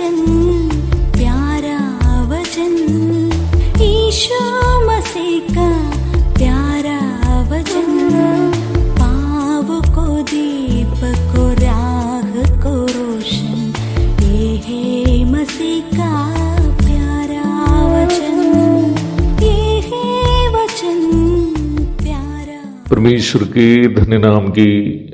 वचन, प्यारा वचन, यीशु मसीह का प्यारा वचन, पाव को दीप को राह को रोशन, ये है मसीह का प्यारा वचन, ये है वचन प्यारा। परमेश्वर के धन्य नाम की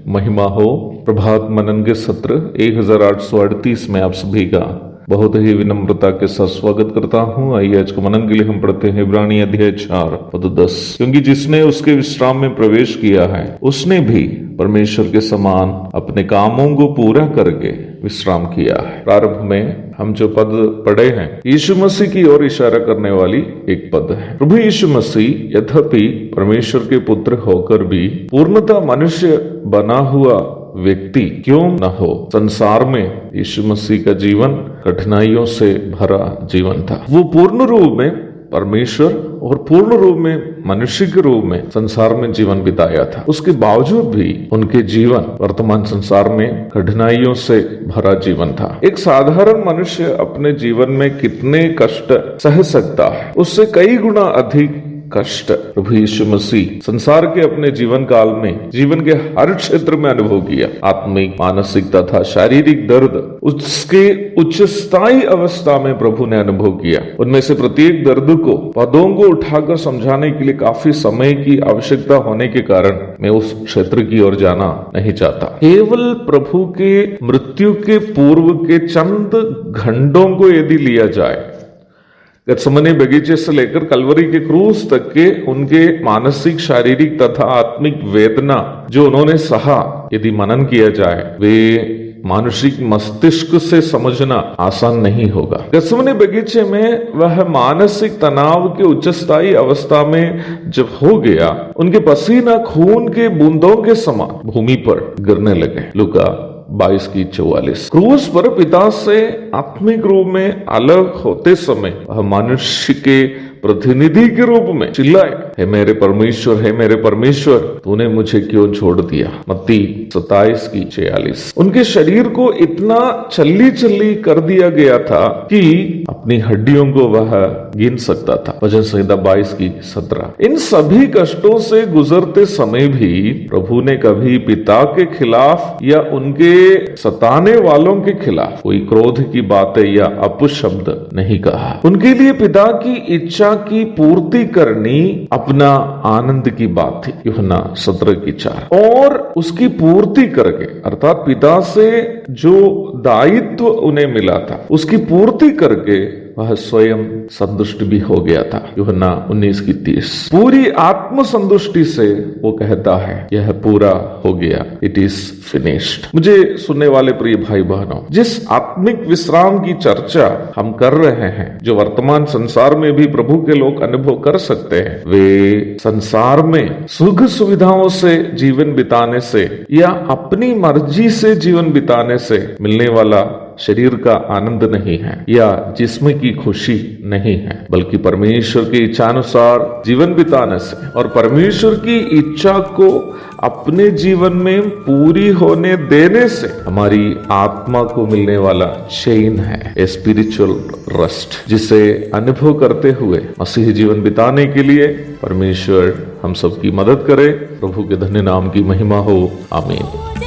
महिमा हो। प्रभात मनन के सत्र 1838 में आप सभी का बहुत ही विनम्रता के साथ स्वागत करता हूँ। आइए आज को मनन के लिए हम पढ़ते हैं इब्रानी अध्याय 4 पद 10। क्योंकि जिसने उसके विश्राम में प्रवेश किया है उसने भी परमेश्वर के समान अपने कामों को पूरा करके विश्राम किया है। प्रारंभ में हम जो पद पढ़े हैं यीशु मसीह की ओर इशारा करने वाली एक पद है। प्रभु यीशु मसीह यद्यपि परमेश्वर के पुत्र होकर भी पूर्णतः मनुष्य बना हुआ व्यक्ति क्यों न हो, संसार में यीशु मसीह का जीवन कठिनाइयों से भरा जीवन था। वो पूर्ण रूप में परमेश्वर और पूर्ण रूप में मनुष्य के रूप में संसार में जीवन बिताया था। उसके बावजूद भी उनके जीवन वर्तमान संसार में कठिनाइयों से भरा जीवन था। एक साधारण मनुष्य अपने जीवन में कितने कष्ट सह सकता है, उससे कई गुना अधिक कष्ट प्रभु यीशु मसीह संसार के अपने जीवन काल में जीवन के हर क्षेत्र में अनुभव किया। आत्मिक, मानसिक तथा शारीरिक दर्द उसके उच्च स्थायी अवस्था में प्रभु ने अनुभव किया। उनमें से प्रत्येक दर्द को पदों को उठाकर समझाने के लिए काफी समय की आवश्यकता होने के कारण मैं उस क्षेत्र की ओर जाना नहीं चाहता। केवल प्रभु के मृत्यु के पूर्व के चंद घंटों को यदि लिया जाए, गत्समनी बगीचे से लेकर कलवरी के क्रूस तक के उनके मानसिक, शारीरिक तथा आत्मिक वेदना जो उन्होंने सहा, यदि मनन किया जाए, वे मानसिक मस्तिष्क से समझना आसान नहीं होगा। गत्समनी बगीचे में वह मानसिक तनाव के उच्चस्थायी अवस्था में जब हो गया, उनके पसीना खून के बूंदों के समान भूमि पर गिरने लगे। लूका 22:44। क्रूस पर पिता से आत्मिक रूप में अलग होते समय वह मनुष्य के प्रतिनिधि के रूप में चिल्लाए, हे मेरे परमेश्वर, हे मेरे परमेश्वर, तूने मुझे क्यों छोड़ दिया। मत्ती 27:46। उनके शरीर को इतना चल्ली चल्ली कर दिया गया था कि अपनी हड्डियों को वह गिन सकता था। भजन संहिता 22:17। इन सभी कष्टों से गुजरते समय भी प्रभु ने कभी पिता के खिलाफ या उनके सताने वालों के खिलाफ कोई क्रोध की बातें या अपशब्द नहीं कहा। उनके लिए पिता की इच्छा की पूर्ति करनी अपना आनंद की बात थी। यूहन्ना 17:4। और उसकी पूर्ति करके, अर्थात पिता से जो दायित्व उन्हें मिला था उसकी पूर्ति करके वह स्वयं संतुष्ट भी हो गया था। यूहन्ना 19:30। पूरी आत्म संतुष्टि से वो कहता है, यह पूरा हो गया, इट इज फिनिश्ड। मुझे सुनने वाले प्रिय भाई बहनों, जिस आत्मिक विश्राम की चर्चा हम कर रहे हैं, जो वर्तमान संसार में भी प्रभु के लोग अनुभव कर सकते हैं, वे संसार में सुख सुविधाओं से जीवन बिताने से या अपनी मर्जी से जीवन बिताने से मिलने वाला शरीर का आनंद नहीं है या जिस्म की खुशी नहीं है, बल्कि परमेश्वर की इच्छानुसार जीवन बिताने से और परमेश्वर की इच्छा को अपने जीवन में पूरी होने देने से हमारी आत्मा को मिलने वाला चैन है, ए स्पिरिचुअल रेस्ट, जिसे अनुभव करते हुए मसीह जीवन बिताने के लिए परमेश्वर हम सबकी मदद करे। प्रभु के धन्य नाम की महिमा हो। आमीन।